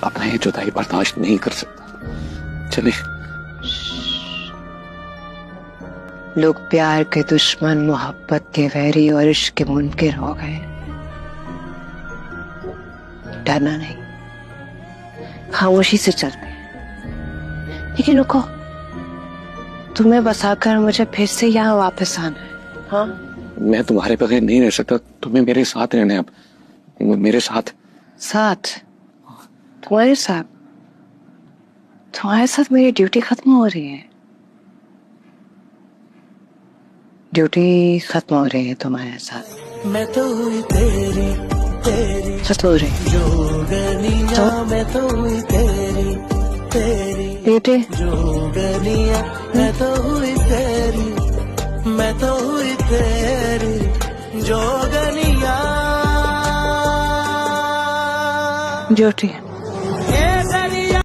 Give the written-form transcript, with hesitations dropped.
अब मैं ये जुदाई बर्दाश्त नहीं कर सकता। चले। लोग प्यार के दुश्मन, मोहब्बत के वैरी और इश्क के मुनकिर हो गए। डरना नहीं, खामोशी से चलते हैं। लेकिन रुको, तुम्हें बसाकर मुझे फिर से यहाँ वापस आना है। हाँ, मैं तुम्हारे बगैर नहीं रह सकता, तुम्हें मेरे साथ रहना है। अब मेरे साथ। तुम्हारे साथ? तुम्हारे साथ मेरी ड्यूटी खत्म हो रही है। ड्यूटी खत्म हो रही है तुम्हारे साथ। मैं तो हुई तेरी खत्म हो रही है जोगनिया, मैं तो हुई तेरी ड्यूटी। जोगनिया, मैं तो हुई तेरी, मैं तो हुई तेरी जोगनिया। ड्यूटी।